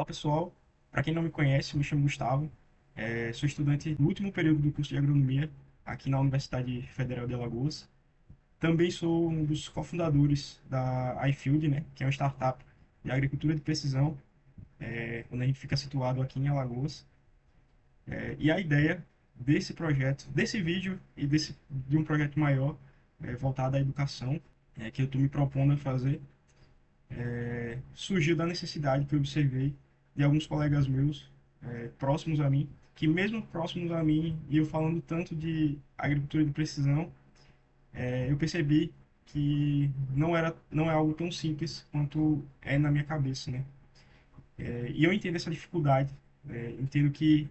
Olá pessoal, para quem não me conhece, me chamo Gustavo, sou estudante do último período do curso de agronomia aqui na Universidade Federal de Alagoas. Também sou um dos cofundadores da iField, né, que é uma startup de agricultura de precisão, onde a gente fica situado aqui em Alagoas. E a ideia desse projeto, desse vídeo e de um projeto maior voltado à educação, que eu estou me propondo a fazer, surgiu da necessidade que eu observei de alguns colegas meus próximos a mim, que mesmo próximos a mim, e eu falando tanto de agricultura de precisão, eu percebi que não é algo tão simples quanto é na minha cabeça, né? E eu entendo essa dificuldade, entendo que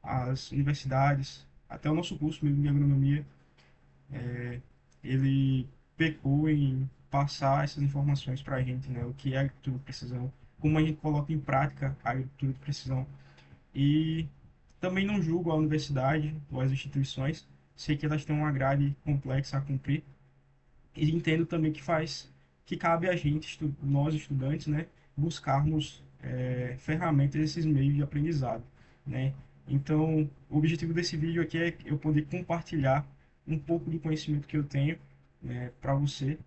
as universidades, até o nosso curso mesmo de agronomia, ele pecou em passar essas informações para a gente, né? O que é agricultura de precisão, como a gente coloca em prática a agricultura de precisão. E também não julgo a universidade ou as instituições, sei que elas têm uma grade complexa a cumprir, e entendo também que cabe a gente, nós estudantes, né, buscarmos ferramentas, esses meios de aprendizado, né? Então, o objetivo desse vídeo aqui é eu poder compartilhar um pouco do conhecimento que eu tenho, para você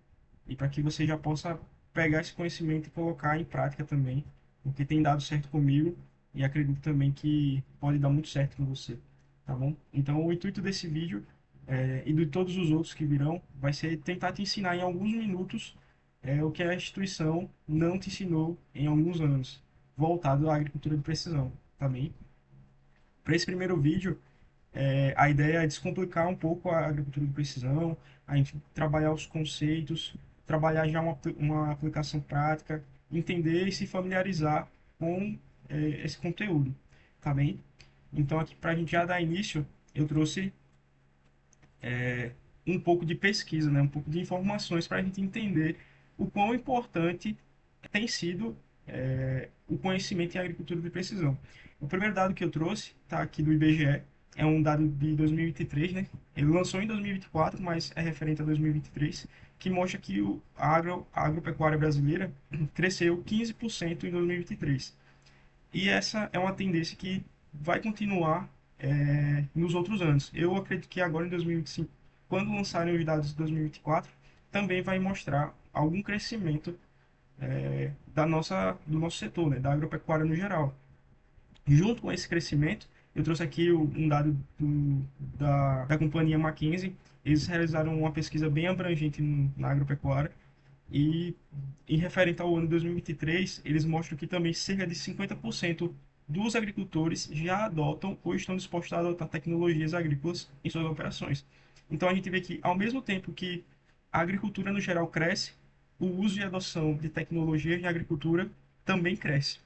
e para que você já possa pegar esse conhecimento e colocar em prática também, porque tem dado certo comigo e acredito também que pode dar muito certo com você, tá bom? Então, o intuito desse vídeo e de todos os outros que virão vai ser tentar te ensinar em alguns minutos o que a instituição não te ensinou em alguns anos, voltado à agricultura de precisão, tá bem? Para esse primeiro vídeo, a ideia é descomplicar um pouco a agricultura de precisão, a gente trabalhar os conceitos, trabalhar já uma aplicação prática, entender e se familiarizar com esse conteúdo, tá bem? Então, aqui para a gente já dar início, eu trouxe um pouco de pesquisa, né? Um pouco de informações para a gente entender o quão importante tem sido o conhecimento em agricultura de precisão. O primeiro dado que eu trouxe está aqui do IBGE, é um dado de 2023, né? Ele lançou em 2024, mas é referente a 2023, que mostra que a agropecuária brasileira cresceu 15% em 2023. E essa é uma tendência que vai continuar nos outros anos. Eu acredito que agora em 2025, quando lançarem os dados de 2024, também vai mostrar algum crescimento do nosso setor, né, da agropecuária no geral. Junto com esse crescimento, eu trouxe aqui um dado da companhia McKinsey. Eles realizaram uma pesquisa bem abrangente na agropecuária e, em referente ao ano de 2023, eles mostram que também cerca de 50% dos agricultores já adotam ou estão dispostos a adotar tecnologias agrícolas em suas operações. Então a gente vê que, ao mesmo tempo que a agricultura no geral cresce, o uso e adoção de tecnologias de agricultura também cresce,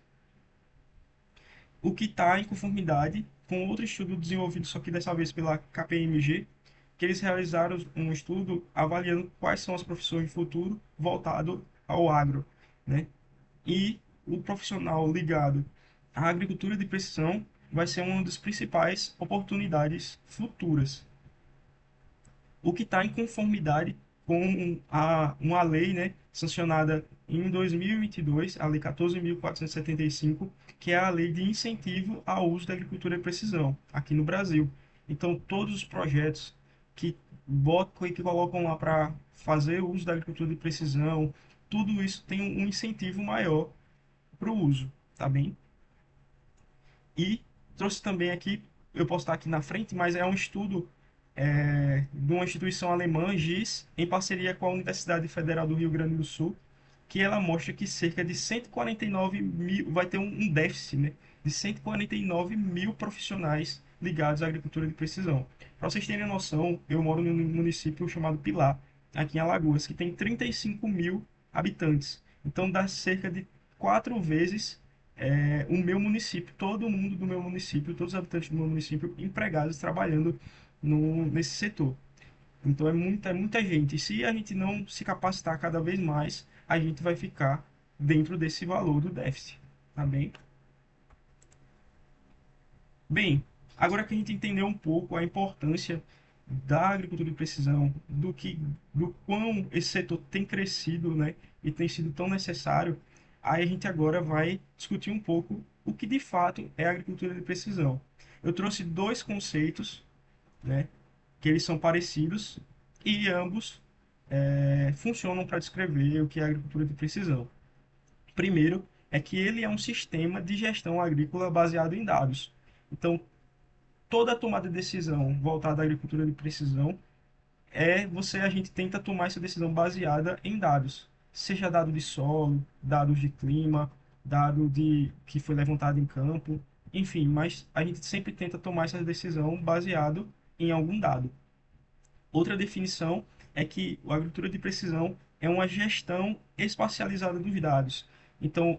o que está em conformidade com outro estudo desenvolvido, só que dessa vez pela KPMG, que eles realizaram um estudo avaliando quais são as profissões de futuro voltado ao agro, né? E o profissional ligado à agricultura de precisão vai ser uma das principais oportunidades futuras, o que está em conformidade com uma lei, né, sancionada em 2022, a Lei 14.475, que é a lei de incentivo ao uso da agricultura de precisão aqui no Brasil. Então, todos os projetos que que colocam lá para fazer o uso da agricultura de precisão, tudo isso tem um incentivo maior para o uso, tá bem? E trouxe também aqui, eu posso estar aqui na frente, mas é um estudo de uma instituição alemã, GIS, em parceria com a Universidade Federal do Rio Grande do Sul, que ela mostra que cerca de 149 mil, vai ter um déficit, né, de 149 mil profissionais ligados à agricultura de precisão. Para vocês terem noção, eu moro num município chamado Pilar, aqui em Alagoas, que tem 35 mil habitantes. Então dá cerca de 4 vezes o meu município, todo mundo do meu município, todos os habitantes do meu município empregados trabalhando nesse setor. Então é muita gente. E se a gente não se capacitar cada vez mais, a gente vai ficar dentro desse valor do déficit. Tá bem? Bem, agora que a gente entendeu um pouco a importância da agricultura de precisão, do quão esse setor tem crescido, né, e tem sido tão necessário, aí a gente agora vai discutir um pouco o que de fato é a agricultura de precisão. Eu trouxe dois conceitos, né, que eles são parecidos e ambos funcionam para descrever o que é a agricultura de precisão. Primeiro, é que ele é um sistema de gestão agrícola baseado em dados. Então, toda a tomada de decisão voltada à agricultura de precisão a gente tenta tomar essa decisão baseada em dados, seja dado de solo, dados de clima, dado de que foi levantado em campo, enfim, mas a gente sempre tenta tomar essa decisão baseado em algum dado. Outra definição é que a agricultura de precisão é uma gestão espacializada dos dados. Então,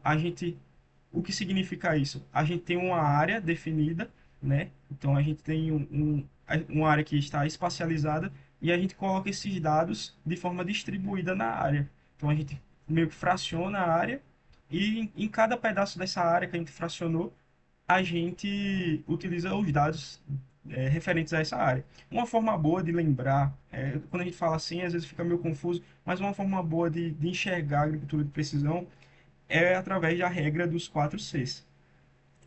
o que significa isso? A gente tem uma área definida, né? Então, a gente tem uma área que está espacializada e a gente coloca esses dados de forma distribuída na área. Então, a gente meio que fraciona a área e em cada pedaço dessa área que a gente fracionou, a gente utiliza os dados referentes a essa área. Uma forma boa de lembrar, quando a gente fala assim, às vezes fica meio confuso, mas uma forma boa de enxergar a agricultura de precisão é através da regra dos 4 Cs.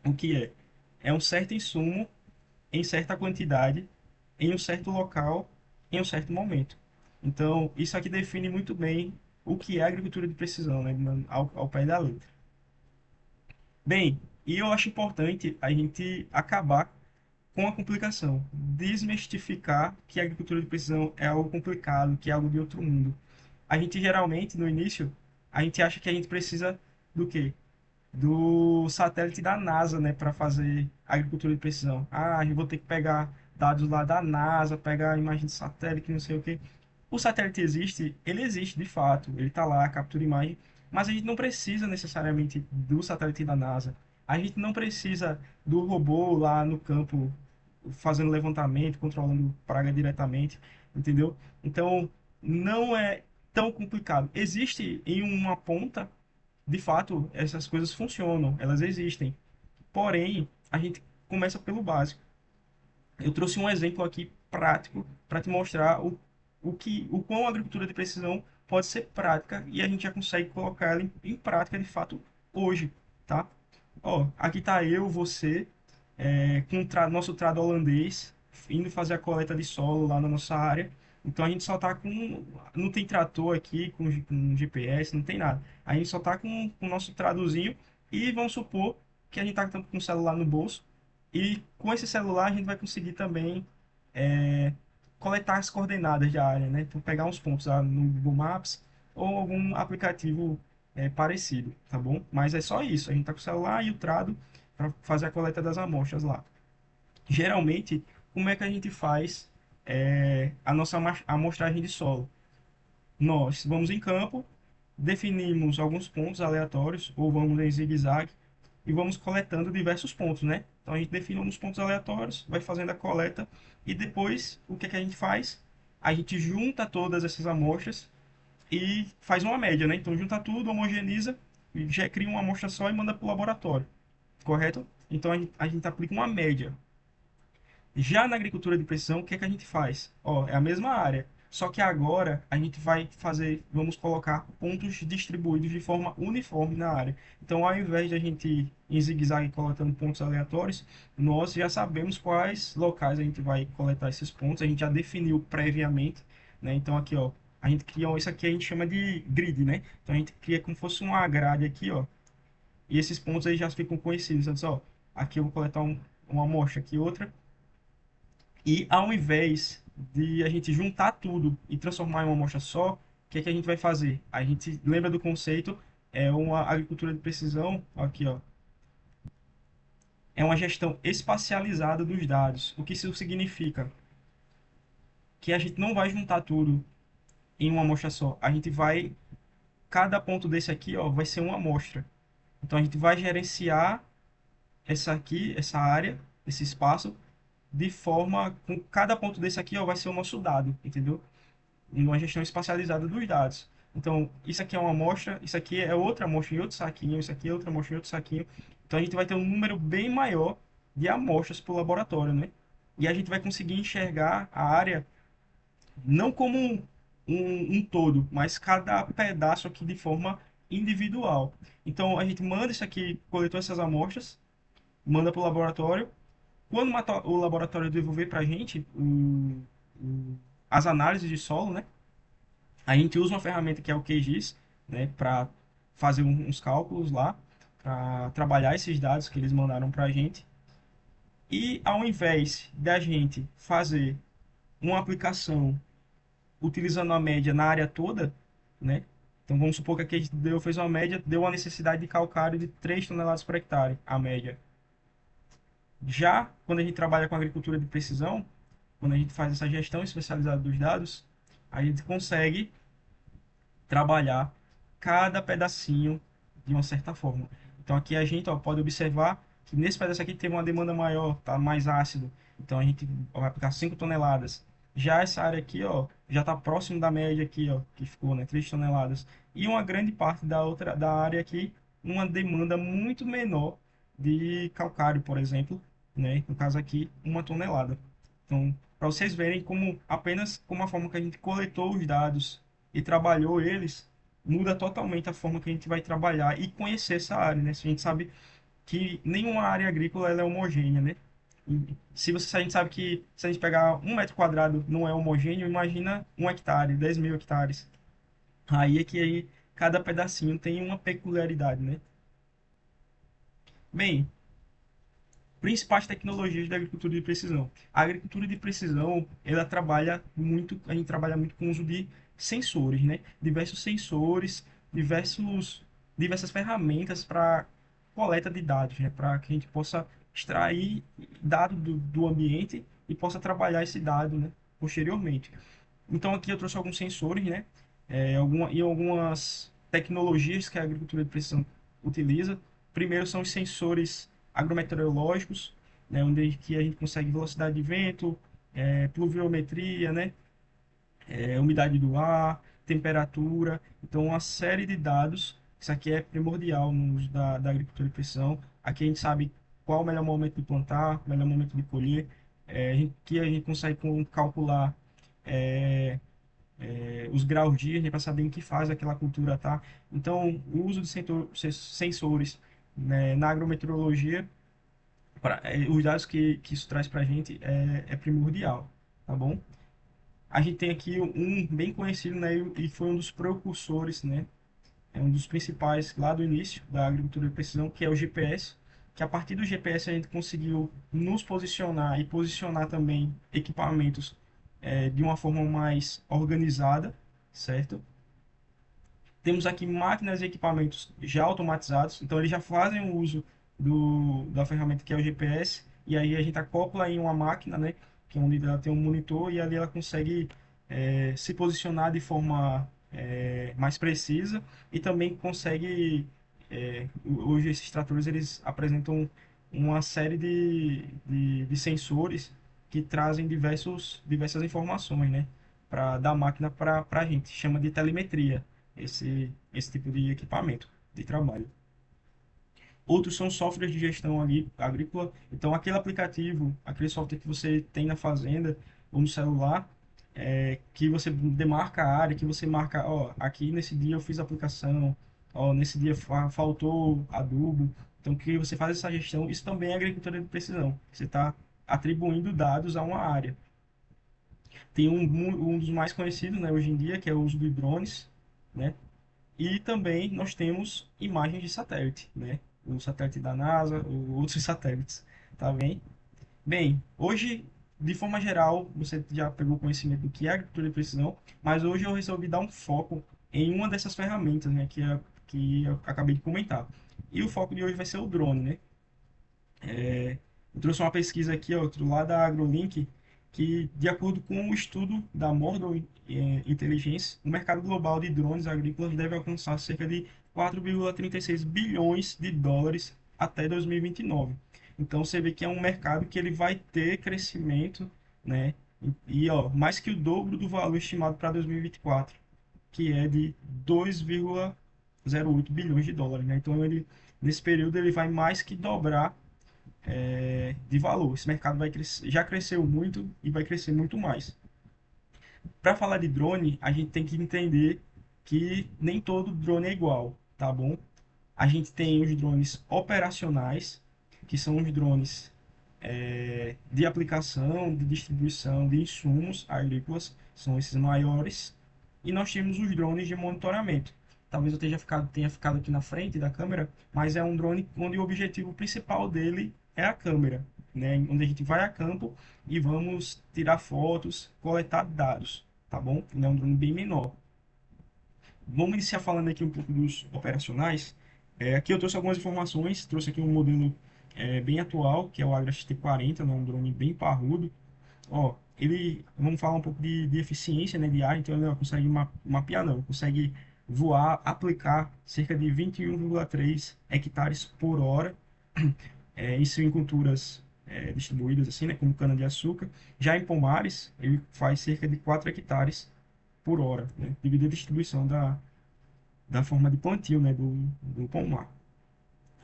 O que é? É um certo insumo em certa quantidade, em um certo local, em um certo momento. Então, isso aqui define muito bem o que é agricultura de precisão, né, ao pé da letra. Bem, e eu acho importante a gente acabar com a complicação, desmistificar que a agricultura de precisão é algo complicado, que é algo de outro mundo. A gente geralmente, no início, a gente acha que a gente precisa do quê? Do satélite da NASA, né, para fazer agricultura de precisão. Ah, eu vou ter que pegar dados lá da NASA, pegar a imagem de satélite, não sei o quê. O satélite existe, ele existe de fato, ele está lá, captura imagem, mas a gente não precisa necessariamente do satélite da NASA. A gente não precisa do robô lá no campo fazendo levantamento, controlando praga diretamente, entendeu? Então, não é tão complicado. Existe em uma ponta, de fato, essas coisas funcionam, elas existem. Porém, a gente começa pelo básico. Eu trouxe um exemplo aqui prático para te mostrar o quão a agricultura de precisão pode ser prática e a gente já consegue colocar ela em prática de fato hoje, tá? Ó, aqui tá eu, você, com nosso trado holandês, indo fazer a coleta de solo lá na nossa área. Então a gente só tá com. Não tem trator aqui com GPS, não tem nada. A gente só tá com o nosso traduzinho e vamos supor que a gente tá com o celular no bolso. E com esse celular a gente vai conseguir também é, coletar as coordenadas da área, né? Então pegar uns pontos lá no Google Maps ou algum aplicativo parecido, tá bom? Mas é só isso. A gente tá com o celular e o trado para fazer a coleta das amostras lá. Geralmente, como é que a gente faz a nossa amostragem de solo? Nós vamos em campo, definimos alguns pontos aleatórios, ou vamos em zigue-zague, e vamos coletando diversos pontos, né? Então a gente define alguns pontos aleatórios, vai fazendo a coleta, e depois o que é que a gente faz? A gente junta todas essas amostras e faz uma média, né? Então junta tudo, homogeniza, e já cria uma amostra só e manda para o laboratório, correto? Então a gente aplica uma média. Já na agricultura de precisão, o que é que a gente faz? Ó, é a mesma área, só que agora a gente vai fazer, vamos colocar pontos distribuídos de forma uniforme na área. Então, ao invés de a gente ir em zigue-zague coletando pontos aleatórios, nós já sabemos quais locais a gente vai coletar esses pontos, a gente já definiu previamente, né? Então, aqui, ó, a gente cria, isso aqui a gente chama de grid, né? Então, a gente cria como se fosse uma grade aqui, ó, e esses pontos aí já ficam conhecidos. Então, ó, aqui eu vou coletar uma amostra, aqui outra. E ao invés de a gente juntar tudo e transformar em uma amostra só, o que é que a gente vai fazer? A gente lembra do conceito, é uma agricultura de precisão, aqui ó, é uma gestão espacializada dos dados. O que isso significa? Que a gente não vai juntar tudo em uma amostra só. A gente vai, cada ponto desse aqui, ó, vai ser uma amostra. Então a gente vai gerenciar essa área, esse espaço, de forma, com cada ponto desse aqui, ó, vai ser o nosso dado, entendeu? Em uma gestão espacializada dos dados. Então, isso aqui é uma amostra, isso aqui é outra amostra em outro saquinho, isso aqui é outra amostra em outro saquinho. Então, a gente vai ter um número bem maior de amostras para o laboratório, né? E a gente vai conseguir enxergar a área não como um todo, mas cada pedaço aqui de forma individual. Então a gente manda isso aqui, coletou essas amostras, manda para o laboratório. Quando o laboratório devolver para a gente as análises de solo, né? A gente usa uma ferramenta que é o QGIS, né? Para fazer uns cálculos lá, para trabalhar esses dados que eles mandaram para a gente. E ao invés da gente fazer uma aplicação utilizando a média na área toda, né? Então vamos supor que aqui a gente fez uma média, deu uma necessidade de calcário de 3 toneladas por hectare, a média. Já quando a gente trabalha com agricultura de precisão, quando a gente faz essa gestão especializada dos dados, a gente consegue trabalhar cada pedacinho de uma certa forma. Então aqui a gente pode observar que nesse pedaço aqui teve uma demanda maior, tá mais ácido. Então a gente vai aplicar 5 toneladas. Já essa área aqui, já está próximo da média aqui, que ficou, né, 3 toneladas. E uma grande parte da área aqui, uma demanda muito menor de calcário, por exemplo, né? No caso aqui, 1 tonelada. Então, para vocês verem como apenas como a forma que a gente coletou os dados e trabalhou eles, muda totalmente a forma que a gente vai trabalhar e conhecer essa área, né? Se a gente sabe que nenhuma área agrícola ela é homogênea, né? Se a gente sabe que se a gente pegar 1 metro quadrado não é homogêneo, imagina 1 hectare, 10 mil hectares. Aí é que aí cada pedacinho tem uma peculiaridade, né? Bem, principais tecnologias da agricultura de precisão. A agricultura de precisão, ela trabalha muito, a gente trabalha muito com o uso de sensores, né? Diversos sensores, diversas ferramentas para coleta de dados, né? Para que a gente possa extrair dado do ambiente e possa trabalhar esse dado, né? Posteriormente. Então aqui eu trouxe alguns sensores, né? E algumas tecnologias que a agricultura de precisão utiliza. Primeiro são os sensores agrometeorológicos, né? Onde que a gente consegue velocidade de vento, pluviometria, né? Umidade do ar, temperatura. Então uma série de dados. Isso aqui é primordial no uso da agricultura de precisão. Aqui a gente sabe qual o melhor momento de plantar, o melhor momento de colher. Que a gente consegue calcular é, os graus dias, né, para saber em que fase aquela cultura está. Então, o uso de sensores, né, na agrometeorologia, os dados que isso traz para a gente é primordial, tá bom? A gente tem aqui um bem conhecido, né, e foi um dos precursores, né, é um dos principais lá do início da agricultura de precisão, que é o GPS, que a partir do GPS a gente conseguiu nos posicionar e posicionar também equipamentos de uma forma mais organizada, certo? Temos aqui máquinas e equipamentos já automatizados, então eles já fazem o uso da ferramenta que é o GPS, e aí a gente acopla em uma máquina, né, que é onde ela tem um monitor, e ali ela consegue se posicionar de forma mais precisa, e também consegue, hoje esses tratores eles apresentam uma série de sensores que trazem diversas informações, né, da máquina para a gente, chama de telemetria esse tipo de equipamento de trabalho. Outros são softwares de gestão agrícola. Então, aquele aplicativo, aquele software que você tem na fazenda ou no celular, que você demarca a área, que você marca, ó, aqui nesse dia eu fiz a aplicação, ó, nesse dia faltou adubo. Então, que você faz essa gestão, isso também é agricultura de precisão. Você está atribuindo dados a uma área. Tem um dos mais conhecidos, né, hoje em dia, que é o uso de drones, né? E também nós temos imagens de satélite, né? O satélite da NASA, outros satélites, tá bem? Bem, hoje, de forma geral, você já pegou conhecimento do que é agricultura de precisão, mas hoje eu resolvi dar um foco em uma dessas ferramentas, né? Que eu acabei de comentar. E o foco de hoje vai ser o drone, né? Eu trouxe uma pesquisa aqui, outro lá da AgroLink, que, de acordo com o estudo da Mordor Intelligence, o mercado global de drones agrícolas deve alcançar cerca de 4,36 bilhões de dólares até 2029. Então, você vê que é um mercado que ele vai ter crescimento, né? Ó, mais que o dobro do valor estimado para 2024, que é de 2,08 bilhões de dólares, né? Então, nesse período, ele vai mais que dobrar de valor. Esse mercado vai crescer, já cresceu muito e vai crescer muito mais. Para falar de drone, a gente tem que entender que nem todo drone é igual, tá bom? A gente tem os drones operacionais, que são os drones de aplicação, de distribuição de insumos agrícolas, são esses maiores. E nós temos os drones de monitoramento. Talvez eu tenha ficado aqui na frente da câmera, mas é um drone onde o objetivo principal dele é a câmera, né? Onde a gente vai a campo e vamos tirar fotos, coletar dados, tá bom? Ele é um drone bem menor. Vamos iniciar falando aqui um pouco dos operacionais. Aqui eu trouxe algumas informações, trouxe aqui um modelo bem atual, que é o Agra XT40, né, um drone bem parrudo. Ó, vamos falar um pouco de eficiência, né, de ar, então ele não consegue mapear, não, consegue voar, aplicar cerca de 21,3 hectares por hora, isso em culturas distribuídas, assim, né, como cana-de-açúcar. Já em pomares, ele faz cerca de 4 hectares por hora, né, devido à distribuição da forma de plantio, né, do pomar.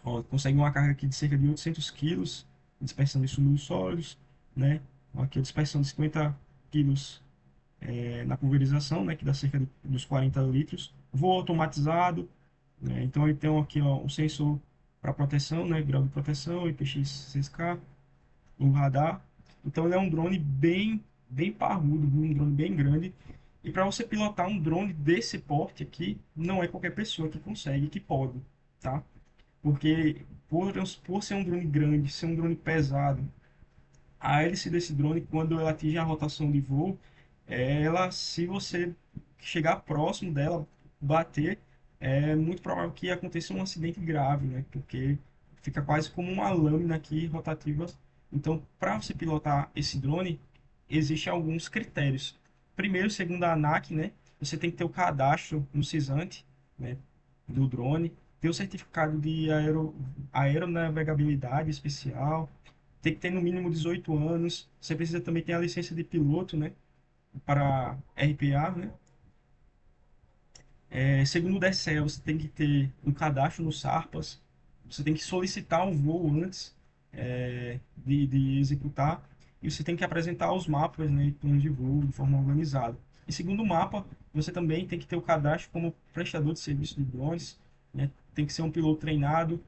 Ó, consegue uma carga aqui de cerca de 800 quilos, dispersão de soluços sólidos, né? Ó, aqui a dispersão de 50 quilos na pulverização, né, que dá cerca dos 40 litros. Voo automatizado, né? Então ele tem aqui ó, um sensor para proteção, né, grau de proteção, IPX6K, um radar. Então ele é um drone bem parrudo, um drone bem grande. E para você pilotar um drone desse porte aqui, não é qualquer pessoa que consegue, que pode, tá? Porque por ser um drone grande, ser um drone pesado, a hélice desse drone, quando ela atinge a rotação de voo, se você chegar próximo dela, bater, é muito provável que aconteça um acidente grave, né? Porque fica quase como uma lâmina aqui rotativa. Então, para você pilotar esse drone, existem alguns critérios. Primeiro, segundo a ANAC, né? Você tem que ter o cadastro no CISANT, né? Do drone, ter o certificado de aeronavegabilidade especial, tem que ter no mínimo 18 anos. Você precisa também ter a licença de piloto, né? Para RPA, né? Segundo o DSE, você tem que ter um cadastro no SARPAS. Você tem que solicitar um voo antes de executar. E você tem que apresentar os mapas, né, e planos de voo de forma organizada. E segundo o mapa, você também tem que ter o cadastro como prestador de serviço de drones, né? Tem que ser um piloto treinado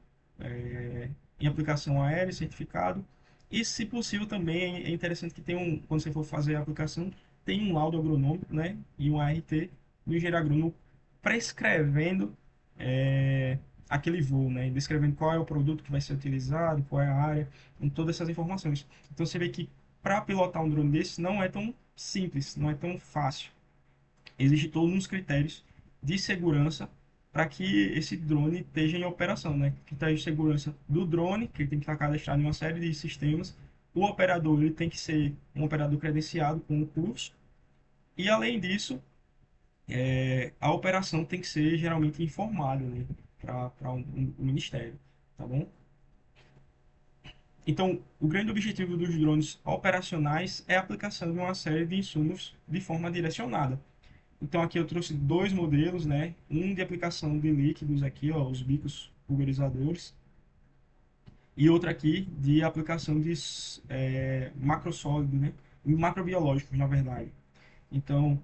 em aplicação aérea, certificado. E, se possível, também é interessante que tenha quando você for fazer a aplicação, tem um laudo agronômico, né, e um ART do engenheiro agrônomo prescrevendo aquele voo, né? Descrevendo qual é o produto que vai ser utilizado, qual é a área, com todas essas informações. Então você vê que para pilotar um drone desse não é tão simples, não é tão fácil. Existem todos uns critérios de segurança para que esse drone esteja em operação, né? Critérios de segurança do drone, que ele tem que estar cadastrado em uma série de sistemas. O operador ele tem que ser um operador credenciado com um curso. E além disso, a operação tem que ser geralmente informada, né, para um ministério, tá bom? Então, o grande objetivo dos drones operacionais é a aplicação de uma série de insumos de forma direcionada. Então, aqui eu trouxe dois modelos, né? Um de aplicação de líquidos aqui, ó, os bicos pulverizadores, e outro aqui de aplicação de macrosólidos, né? Macrobiológicos, na verdade. Então,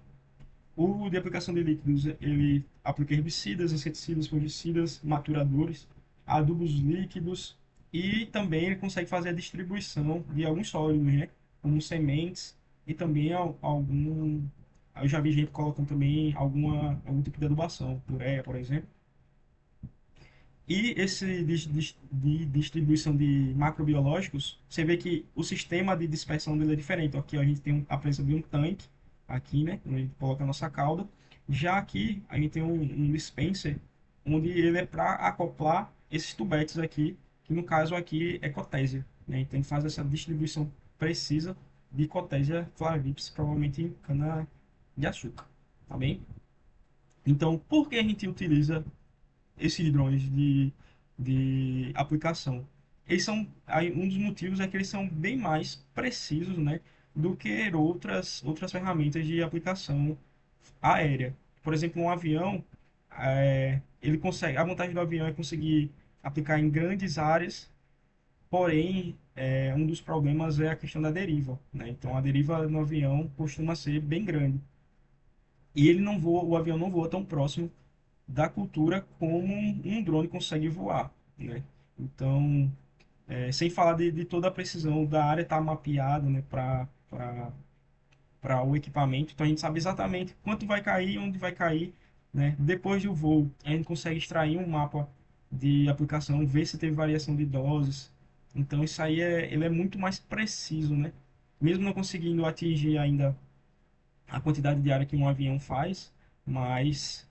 o de aplicação de líquidos, ele aplica herbicidas, inseticidas, fungicidas, maturadores, adubos líquidos e também ele consegue fazer a distribuição de alguns sólidos, né? Como sementes e também algum... Eu já vi gente colocando também algum tipo de adubação, ureia, por exemplo. E esse de distribuição de macrobiológicos, você vê que o sistema de dispersão dele é diferente. Aqui ó, a gente tem a presença de um tanque, aqui, né? Onde a gente coloca a nossa cauda. Já aqui a gente tem um dispenser, onde ele é para acoplar esses tubetes aqui, que no caso aqui é cotésia, né? Então ele faz essa distribuição precisa de cotésia flavips, provavelmente em cana de açúcar, tá bem? Então, por que a gente utiliza esses drones de aplicação? Eles são, aí, um dos motivos é que eles são bem mais precisos, né, do que outras ferramentas de aplicação aérea. Por exemplo, um avião, ele consegue, a vantagem do avião é conseguir aplicar em grandes áreas, porém, um dos problemas é a questão da deriva, né? Então, a deriva no avião costuma ser bem grande. E ele não voa, o avião não voa tão próximo da cultura como um drone consegue voar, né? Então, sem falar de toda a precisão da área estar mapeada, né, para o equipamento, então a gente sabe exatamente quanto vai cair, onde vai cair, né? Depois do voo, a gente consegue extrair um mapa de aplicação, ver se teve variação de doses. Então isso aí ele é muito mais preciso, né? Mesmo não conseguindo atingir ainda a quantidade de área que um avião faz, mas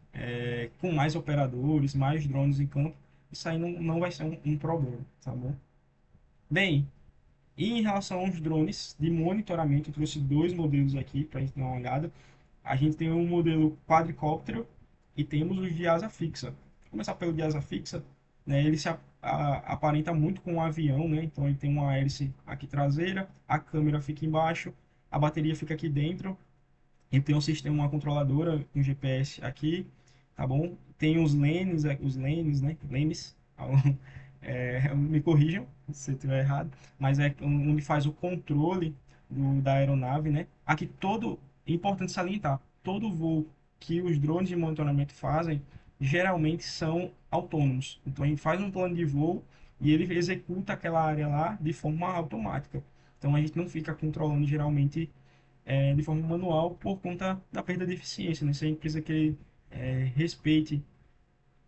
com mais operadores, mais drones em campo, isso aí não vai ser um problema, tá bom? Bem, e em relação aos drones de monitoramento, eu trouxe dois modelos aqui para a gente dar uma olhada. A gente tem um modelo quadricóptero e temos os de asa fixa. Vou começar pelo de asa fixa, né? Ele aparenta muito com um avião, né? Então ele tem uma hélice aqui traseira, a câmera fica embaixo, a bateria fica aqui dentro. Ele tem um sistema, uma controladora com GPS aqui, tá bom? Tem os lanes, né? Lanes, me corrijam se eu estiver errado, mas é onde faz o controle da aeronave, né? Aqui importante salientar, todo voo que os drones de monitoramento fazem, geralmente são autônomos. Então a gente faz um plano de voo e ele executa aquela área lá de forma automática. Então a gente não fica controlando geralmente de forma manual por conta da perda de eficiência, né? Se a gente precisa que ele respeite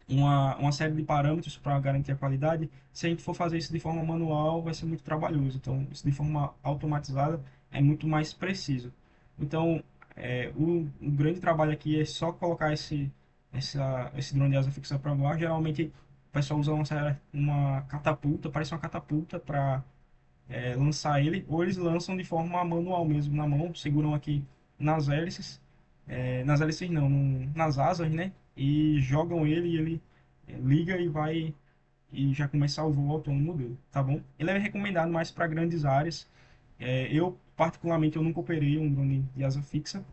uma série de parâmetros para garantir a qualidade, se a gente for fazer isso de forma manual, vai ser muito trabalhoso. Então, isso de forma automatizada é muito mais preciso. Então, o grande trabalho aqui é só colocar esse drone de asa fixa para voar. Geralmente, o pessoal usa uma catapulta, parece uma catapulta para lançar ele, ou eles lançam de forma manual mesmo, na mão, seguram aqui nas hélices, nas hélices não, nas asas, né? E jogam ele e ele liga e vai e já começa o voo autônomo dele, tá bom? Ele é recomendado mais para grandes áreas. Eu, particularmente, eu nunca operei um drone de asa fixa,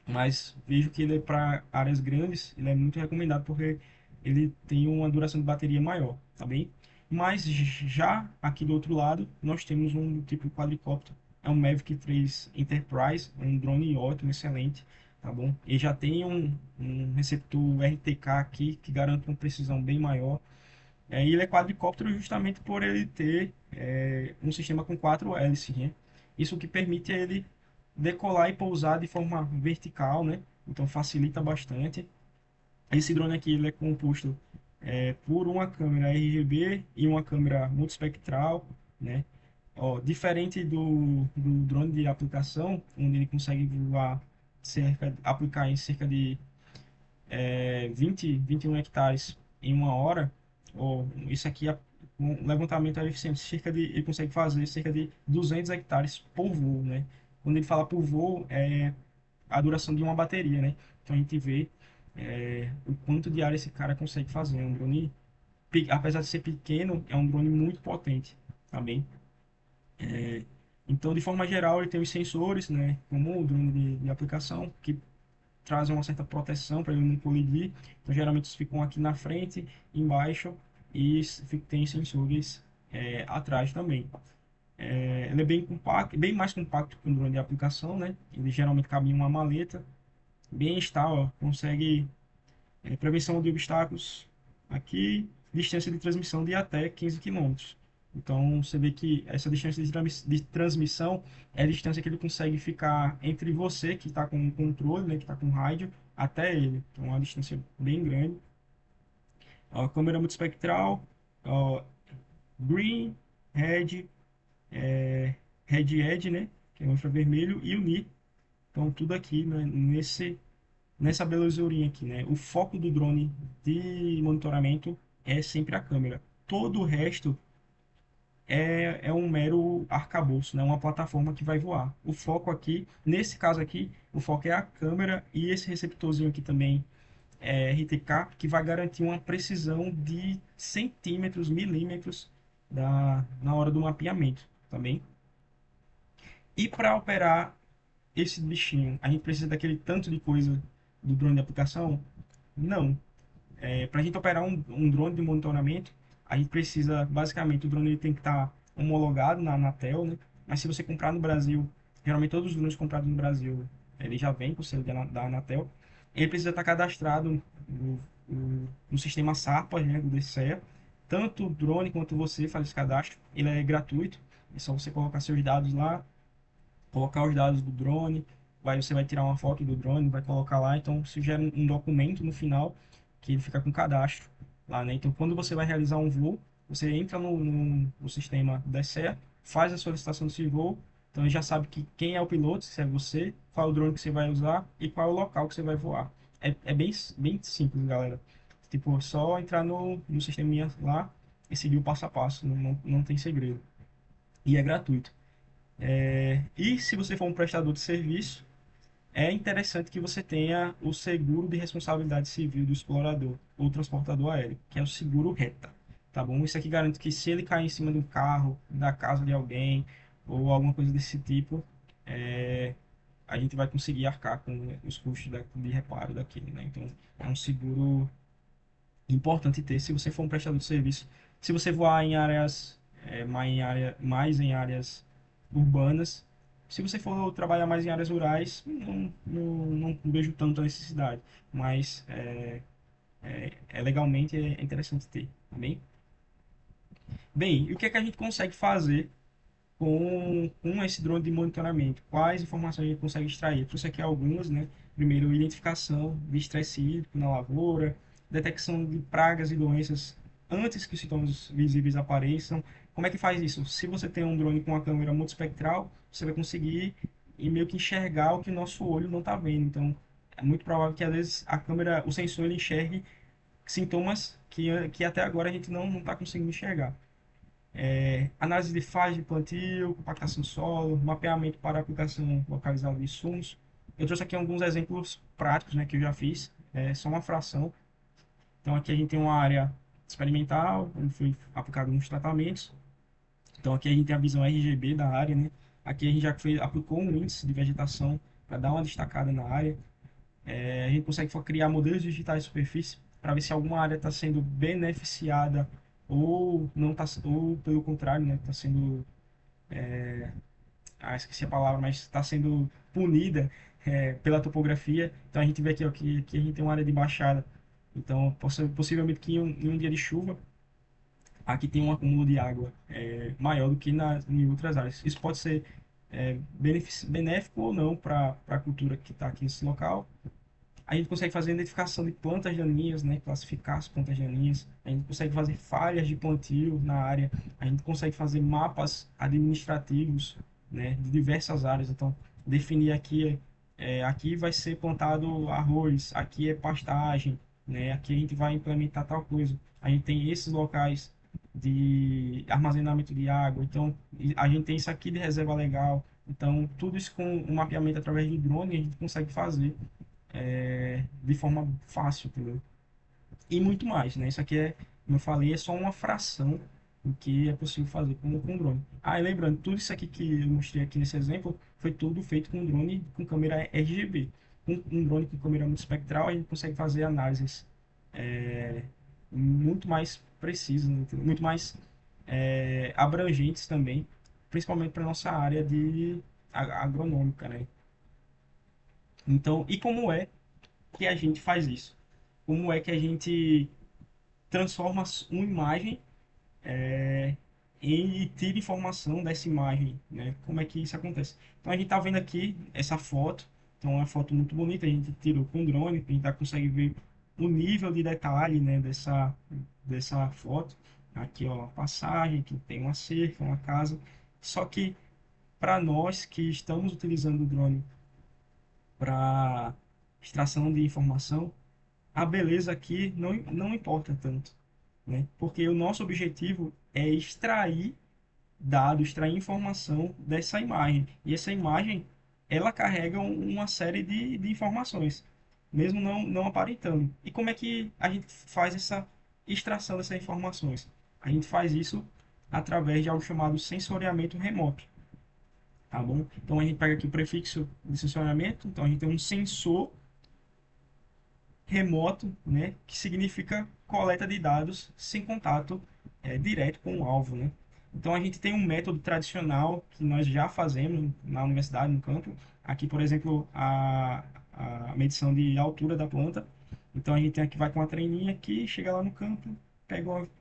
mas vejo que ele é para áreas grandes, ele é muito recomendado porque ele tem uma duração de bateria maior, tá bem? Mas já aqui do outro lado, nós temos um tipo quadricóptero, é um Mavic 3 Enterprise, um drone ótimo, excelente, tá bom? Ele já tem um receptor RTK aqui que garante uma precisão bem maior. E ele é quadricóptero justamente por ele ter um sistema com quatro hélices, né? Isso que permite ele decolar e pousar de forma vertical, né? Então facilita bastante. Esse drone aqui ele é composto por uma câmera RGB e uma câmera multispectral, né? Ó, diferente do drone de aplicação, onde ele consegue voar aplicar em cerca de 21 hectares em uma hora, ou isso aqui é um levantamento é eficiente, ele consegue fazer cerca de 200 hectares por voo, né? Quando ele fala por voo, é a duração de uma bateria, né? Então a gente vê o quanto de área esse cara consegue fazer. É um drone, apesar de ser pequeno, é um drone muito potente, tá bem? É, então, de forma geral, ele tem os sensores, né? Como o drone de aplicação, que trazem uma certa proteção para ele não colidir. Então, geralmente, eles ficam aqui na frente, embaixo, e tem sensores atrás também. Ele é bem compacto, bem mais compacto que um drone de aplicação, né? Ele geralmente cabe em uma maleta, bem estável, consegue prevenção de obstáculos aqui, distância de transmissão de até 15 quilômetros. Então, você vê que essa distância de transmissão é a distância que ele consegue ficar entre você, que está com o controle, né, que está com o rádio, até ele. Então, é uma distância bem grande. A câmera multispectral, ó, green, red, red edge, né, que é o infravermelho, e o NI. Então, tudo aqui, né, nessa belozurinha aqui, né? O foco do drone de monitoramento é sempre a câmera. Todo o resto é um mero arcabouço, né? Uma plataforma que vai voar. O foco aqui, nesse caso aqui, o foco é a câmera e esse receptorzinho aqui também é RTK, que vai garantir uma precisão de centímetros, milímetros na hora do mapeamento, tá bem? E para operar esse bichinho, a gente precisa daquele tanto de coisa do drone de aplicação? Não. Para a gente operar um drone de monitoramento, a gente precisa, basicamente, o drone ele tem que estar homologado na Anatel, né? Mas se você comprar no Brasil, geralmente todos os drones comprados no Brasil, ele já vem com o selo da Anatel. Ele precisa estar cadastrado no sistema SARPA, né, do DCEA. Tanto o drone quanto você faz esse cadastro, ele é gratuito. É só você colocar seus dados lá, colocar os dados do drone, você vai tirar uma foto do drone, vai colocar lá, então isso gera um documento no final que ele fica com cadastro lá, né? Então, quando você vai realizar um voo, você entra no sistema DSE, faz a solicitação desse voo, então ele já sabe que quem é o piloto, se é você, qual é o drone que você vai usar e qual é o local que você vai voar. É bem simples, galera. Tipo, só entrar no sisteminha lá e seguir o passo a passo, não tem segredo. E é gratuito. E se você for um prestador de serviço, é interessante que você tenha o seguro de responsabilidade civil do explorador ou transportador aéreo, que é o seguro reta, tá bom? Isso aqui garante que se ele cair em cima de um carro, da casa de alguém ou alguma coisa desse tipo, é, a gente vai conseguir arcar com os custos de reparo daquele, né? Então, é um seguro importante ter se você for um prestador de serviço. Se você voar em áreas, mais em áreas urbanas, se você for trabalhar mais em áreas rurais, não vejo tanta necessidade, mas legalmente é interessante ter, tá bem? Bem, e o que é que a gente consegue fazer com esse drone de monitoramento? Quais informações a gente consegue extrair? Eu trouxe aqui algumas, né? Primeiro, identificação de estresse hídrico na lavoura, detecção de pragas e doenças antes que os sintomas visíveis apareçam. Como é que faz isso? Se você tem um drone com uma câmera multispectral, você vai conseguir meio que enxergar o que o nosso olho não está vendo. Então, é muito provável que às vezes a câmera, o sensor, ele enxergue sintomas que até agora a gente não está conseguindo enxergar. Análise de fase de plantio, compactação do solo, mapeamento para aplicação localizada de insumos. Eu trouxe aqui alguns exemplos práticos, né, que eu já fiz, só uma fração. Então aqui a gente tem uma área experimental, onde foi aplicado alguns tratamentos. Então aqui a gente tem a visão RGB da área, né? Aqui a gente aplicou um índice de vegetação para dar uma destacada na área. A gente consegue criar modelos digitais de superfície para ver se alguma área está sendo beneficiada ou não tá, ou pelo contrário, né, está sendo, esqueci a palavra, mas está sendo punida pela topografia. Então a gente vê aqui, ó, que a gente tem uma área de baixada. Então, possivelmente que em um dia de chuva, aqui tem um acúmulo de água maior do que em outras áreas. Isso pode ser benéfico ou não para a cultura que está aqui nesse local. A gente consegue fazer identificação de plantas daninhas, né? Classificar as plantas daninhas. A gente consegue fazer falhas de plantio na área. A gente consegue fazer mapas administrativos, né? De diversas áreas. Então, definir aqui vai ser plantado arroz, aqui é pastagem, né? Aqui a gente vai implementar tal coisa. A gente tem esses locais de armazenamento de água. Então, a gente tem isso aqui de reserva legal. Então, tudo isso com o mapeamento através de drone a gente consegue fazer de forma fácil, entendeu? E muito mais, né? Isso aqui como eu falei, é só uma fração do que é possível fazer com drone. Ah, e lembrando, tudo isso aqui que eu mostrei aqui nesse exemplo foi tudo feito com drone com câmera RGB. Com um drone com câmera multispectral, a gente consegue fazer análises é, muito mais precisas, né? Muito mais abrangentes também, principalmente para nossa área de agronômica, né? Então, e como é que a gente faz isso? Como é que a gente transforma uma imagem é, e tira informação dessa imagem, né? Como é que isso acontece? Então a gente está vendo aqui essa foto, então é uma foto muito bonita, a gente tirou com drone, a gente tá, consegue ver o nível de detalhe, né, dessa foto. Aqui, ó, a passagem, que tem uma cerca, uma casa. Só que para nós que estamos utilizando o drone para extração de informação, a beleza aqui não importa tanto, né? Porque o nosso objetivo é extrair dados, extrair informação dessa imagem. E essa imagem, ela carrega uma série de informações, mesmo não aparentando. E como é que a gente faz essa extração dessas informações? A gente faz isso através de algo chamado sensoriamento remoto, tá bom? Então a gente pega aqui o prefixo de sensoriamento, então a gente tem um sensor remoto, né, que significa coleta de dados sem contato direto com o alvo, né? Então a gente tem um método tradicional que nós já fazemos na universidade, no campo. Aqui, por exemplo, a medição de altura da planta. Então a gente tem aqui, vai com uma treininha aqui, chega lá no campo,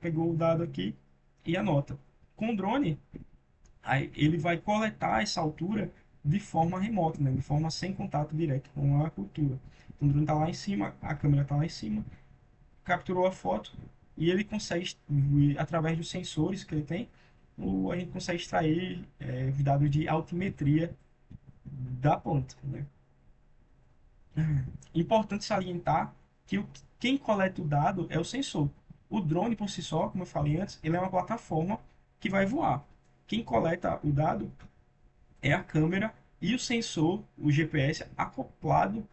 pegou o dado aqui e anota. Com o drone, aí ele vai coletar essa altura de forma remota, né? De forma sem contato direto com a cultura. Então o drone está lá em cima, a câmera está lá em cima, capturou a foto e ele consegue, através dos sensores que ele tem, a gente consegue extrair os dados de altimetria da planta, né? Importante salientar que quem coleta o dado é o sensor. O drone por si só, como eu falei antes, ele é uma plataforma que vai voar. Quem coleta o dado é a câmera e o sensor, o GPS, acoplado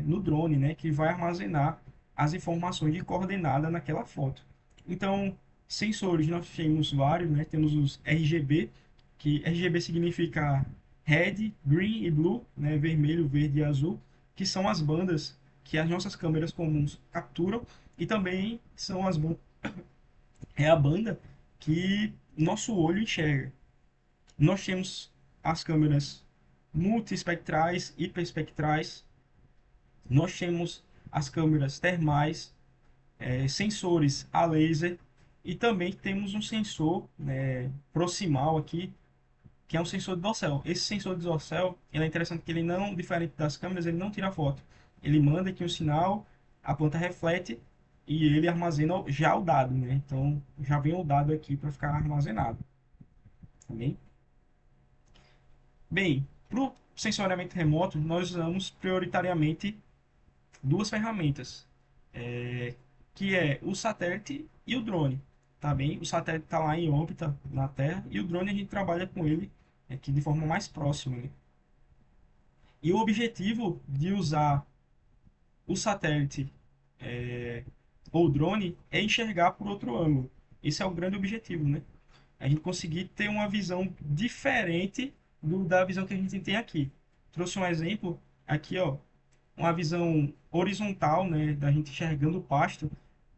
no drone, né, que vai armazenar as informações de coordenada naquela foto. Então, sensores nós temos vários, né, temos os RGB, que RGB significa Red, Green e Blue, né, vermelho, verde e azul, que são as bandas que as nossas câmeras comuns capturam e também são é a banda que nosso olho enxerga. Nós temos as câmeras multiespectrais, hiperespectrais, nós temos as câmeras termais, sensores a laser e também temos um sensor, né, proximal aqui, que é um sensor de dossel. Esse sensor de dossel, ele é interessante que ele não, diferente das câmeras, ele não tira foto. Ele manda aqui um sinal, a planta reflete e ele armazena já o dado, né? Então já vem o dado aqui para ficar armazenado, tá bem? Bem, para o sensoriamento remoto, nós usamos prioritariamente duas ferramentas, é, que é o satélite e o drone, tá bem? O satélite está lá em órbita na Terra e o drone a gente trabalha com ele aqui de forma mais próxima, né? E o objetivo de usar o satélite é, ou drone é enxergar por outro ângulo. Esse é o grande objetivo, né? A gente conseguir ter uma visão diferente da visão que a gente tem aqui. Trouxe um exemplo aqui, ó, uma visão horizontal, né, da gente enxergando o pasto.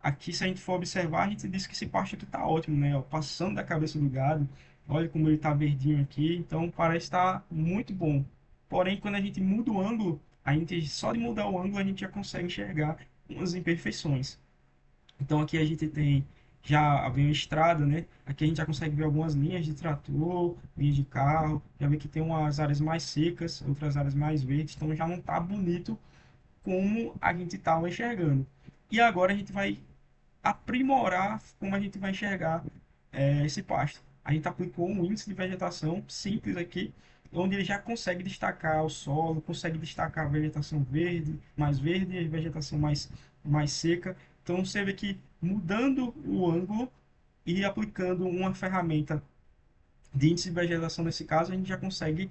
Aqui, se a gente for observar, a gente diz que esse pasto aqui tá ótimo, né, ó, passando da cabeça do gado. Olha como ele tá verdinho aqui, então parece estar muito bom. Porém, quando a gente muda o ângulo, a gente só de mudar o ângulo a gente já consegue enxergar umas imperfeições. Então aqui a gente tem já vem uma estrada, né? Aqui a gente já consegue ver algumas linhas de trator, linhas de carro, já vê que tem umas áreas mais secas, outras áreas mais verdes, então já não tá bonito como a gente estava enxergando. E agora a gente vai aprimorar como a gente vai enxergar esse pasto. A gente aplicou um índice de vegetação simples aqui, onde ele já consegue destacar o solo, consegue destacar a vegetação verde e a vegetação mais seca. Então você vê que mudando o ângulo e aplicando uma ferramenta de índice de vegetação nesse caso, a gente já consegue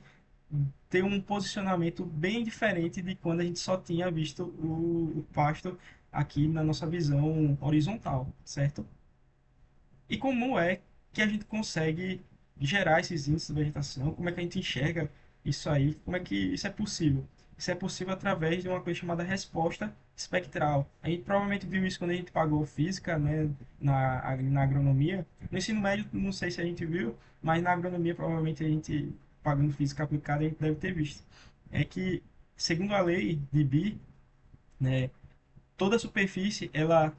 ter um posicionamento bem diferente de quando a gente só tinha visto o pasto aqui na nossa visão horizontal, certo? E como é que a gente consegue gerar esses índices de vegetação? Como é que a gente enxerga isso aí? Como é que isso é possível? Isso é possível através de uma coisa chamada resposta espectral. A gente provavelmente viu isso quando a gente pagou física, né, na agronomia. No ensino médio, não sei se a gente viu, mas na agronomia, provavelmente a gente, pagando física aplicada, a gente deve ter visto. É que, segundo a lei de Bi, né, toda superfície ela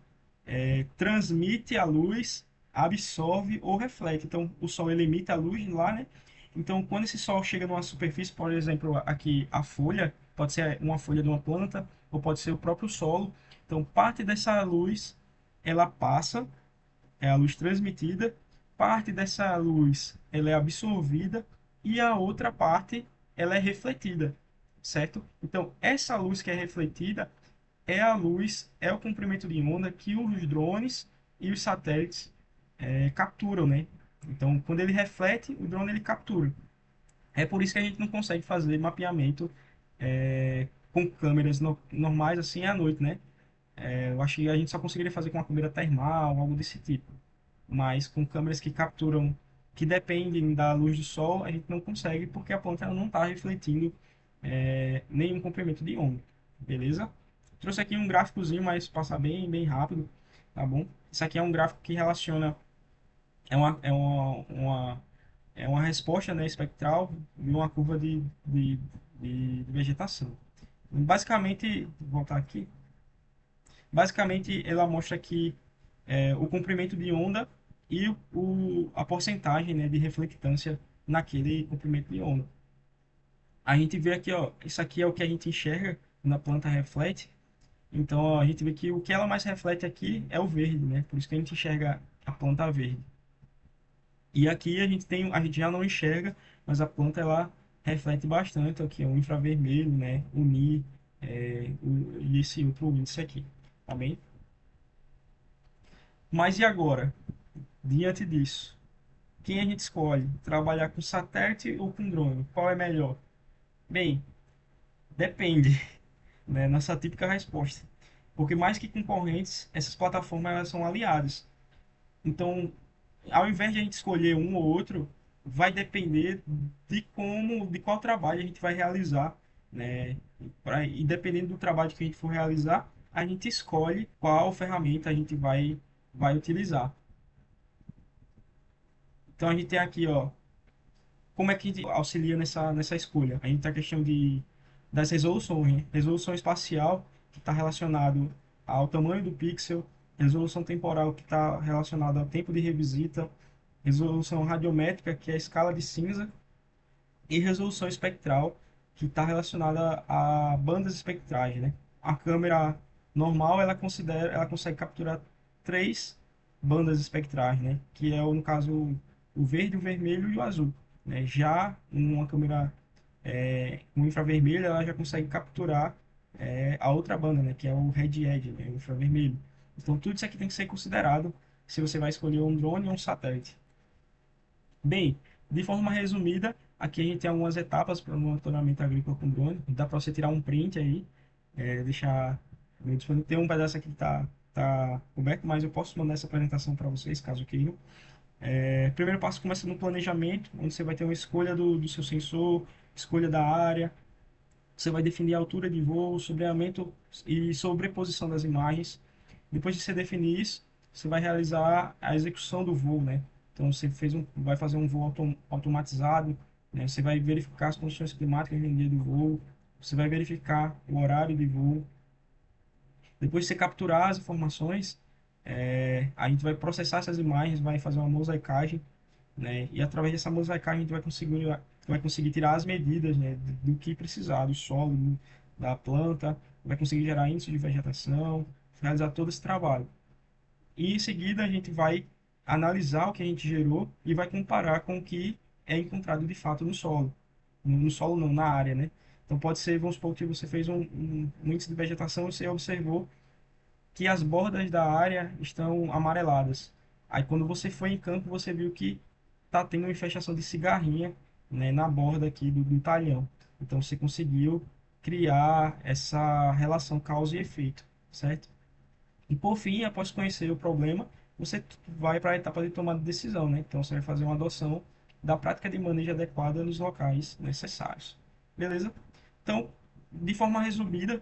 transmite a luz, absorve ou reflete. Então, o sol ele emite a luz de lá, né? Então, quando esse sol chega numa superfície, por exemplo, aqui a folha, pode ser uma folha de uma planta ou pode ser o próprio solo. Então, parte dessa luz ela passa, é a luz transmitida, parte dessa luz ela é absorvida e a outra parte ela é refletida, certo? Então, essa luz que é refletida é a luz, é o comprimento de onda que os drones e os satélites capturam, né? Então, quando ele reflete, o drone ele captura. É por isso que a gente não consegue fazer mapeamento com câmeras normais assim à noite, né? Eu acho que a gente só conseguiria fazer com uma câmera termal, algo desse tipo. Mas com câmeras que capturam, que dependem da luz do sol, a gente não consegue porque a planta ela não está refletindo nenhum comprimento de onda, beleza? Trouxe aqui um gráficozinho, mas passar bem rápido, tá bom? Isso aqui é um gráfico que relaciona, é uma resposta, né, espectral de uma curva de vegetação. Basicamente, vou voltar aqui. Basicamente, ela mostra que o comprimento de onda e a porcentagem, né, de reflectância naquele comprimento de onda. A gente vê aqui, ó, isso aqui é o que a gente enxerga quando a planta reflete. Então, ó, a gente vê que o que ela mais reflete aqui é o verde, né? Por isso que a gente enxerga a planta verde. E aqui a gente já não enxerga, mas a planta ela reflete bastante aqui, ó, o infravermelho, né? O Ni, e esse outro índice aqui, tá bem? Mas e agora? Diante disso, quem a gente escolhe? Trabalhar com satélite ou com drone? Qual é melhor? Bem, depende, né? Nossa típica resposta. Porque mais que concorrentes, essas plataformas elas são aliadas. Então, ao invés de a gente escolher um ou outro, vai depender de qual trabalho a gente vai realizar, né? E dependendo do trabalho que a gente for realizar, a gente escolhe qual ferramenta a gente vai utilizar. Então a gente tem aqui, ó, como é que a gente auxilia nessa escolha? A gente tem a questão das resoluções, né? Resolução espacial, que está relacionado ao tamanho do pixel, resolução temporal, que está relacionada ao tempo de revisita, resolução radiométrica, que é a escala de cinza, e resolução espectral, que está relacionada a bandas espectrais, né? A câmera normal, ela consegue capturar três bandas espectrais, né? Que é, no caso, o verde, o vermelho e o azul, né? Já uma câmera com infravermelho, ela já consegue capturar a outra banda, né? Que é o red edge, né? O infravermelho. Então, tudo isso aqui tem que ser considerado se você vai escolher um drone ou um satélite. Bem, de forma resumida, aqui a gente tem algumas etapas para o monitoramento agrícola com drone. Dá para você tirar um print aí, deixar meu disponível. Tem um pedaço aqui que tá coberto, mas eu posso mandar essa apresentação para vocês, caso queiram. Primeiro passo começa no planejamento, onde você vai ter uma escolha do seu sensor, escolha da área, você vai definir a altura de voo, sombreamento e sobreposição das imagens. Depois de você definir isso, você vai realizar a execução do voo, né? Então você vai fazer um voo automatizado, né? Você vai verificar as condições climáticas no dia do voo, você vai verificar o horário de voo. Depois de você capturar as informações, a gente vai processar essas imagens, vai fazer uma mosaicagem, né? E através dessa mosaicagem a gente vai conseguir tirar as medidas, né, do que precisar, do solo, da planta, vai conseguir gerar índice de vegetação, realizar todo esse trabalho. E em seguida a gente vai analisar o que a gente gerou e vai comparar com o que é encontrado de fato no solo. No solo não, na área, né? Então pode ser, vamos supor que você fez um índice de vegetação e você observou que as bordas da área estão amareladas. Aí quando você foi em campo, você viu que está tendo uma infestação de cigarrinha, né, na borda aqui do talhão. Então você conseguiu criar essa relação causa e efeito, certo? E por fim, após conhecer o problema, você vai para a etapa de tomada de decisão, né? Então você vai fazer uma adoção da prática de manejo adequada nos locais necessários. Beleza? Então, de forma resumida,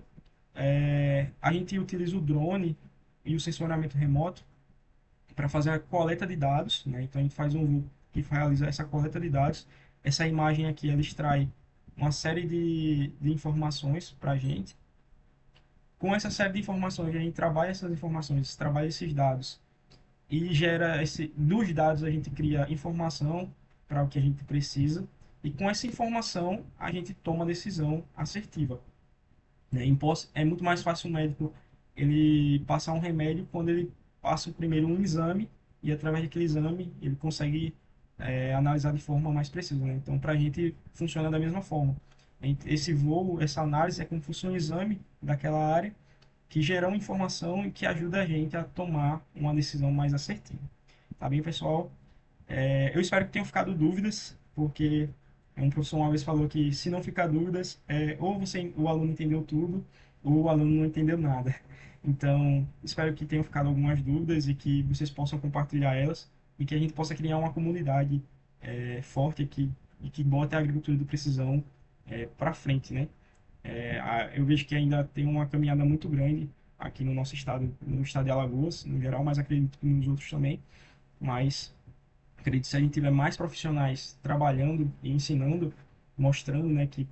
a gente utiliza o drone e o sensoramento remoto para fazer a coleta de dados, né? Então a gente faz um voo que realiza essa coleta de dados. Essa imagem aqui ela extrai uma série de informações para a gente. Com essa série de informações, a gente trabalha essas informações, trabalha esses dados e dos dados a gente cria informação para o que a gente precisa e com essa informação a gente toma a decisão assertiva, né? É muito mais fácil o médico ele passar um remédio quando ele passa primeiro um exame e através daquele exame ele consegue analisar de forma mais precisa, né? Então, para a gente funciona da mesma forma. Esse voo, essa análise é como se fosse um exame daquela área que gera uma informação e que ajuda a gente a tomar uma decisão mais assertiva. Tá bem, pessoal? Eu espero que tenham ficado dúvidas, porque um professor uma vez falou que se não ficar dúvidas, ou o aluno entendeu tudo, ou o aluno não entendeu nada. Então, espero que tenham ficado algumas dúvidas e que vocês possam compartilhar elas e que a gente possa criar uma comunidade forte aqui e que bote a agricultura de precisão para frente, né? Eu vejo que ainda tem uma caminhada muito grande aqui no nosso estado, no estado de Alagoas, no geral, mas acredito que nos outros também. Mas acredito que se a gente tiver mais profissionais trabalhando e ensinando, mostrando, né, que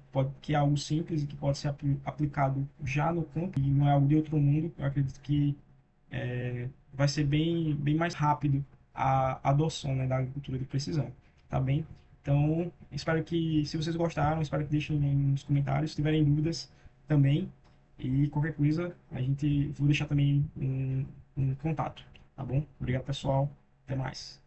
é algo simples e que pode ser aplicado já no campo e não é algo de outro mundo. Eu acredito que vai ser bem mais rápido a adoção, né, da agricultura de precisão, tá bem? Então, espero que, se vocês gostaram, espero que deixem nos comentários, se tiverem dúvidas também, e qualquer coisa, vou deixar também um contato, tá bom? Obrigado, pessoal, até mais.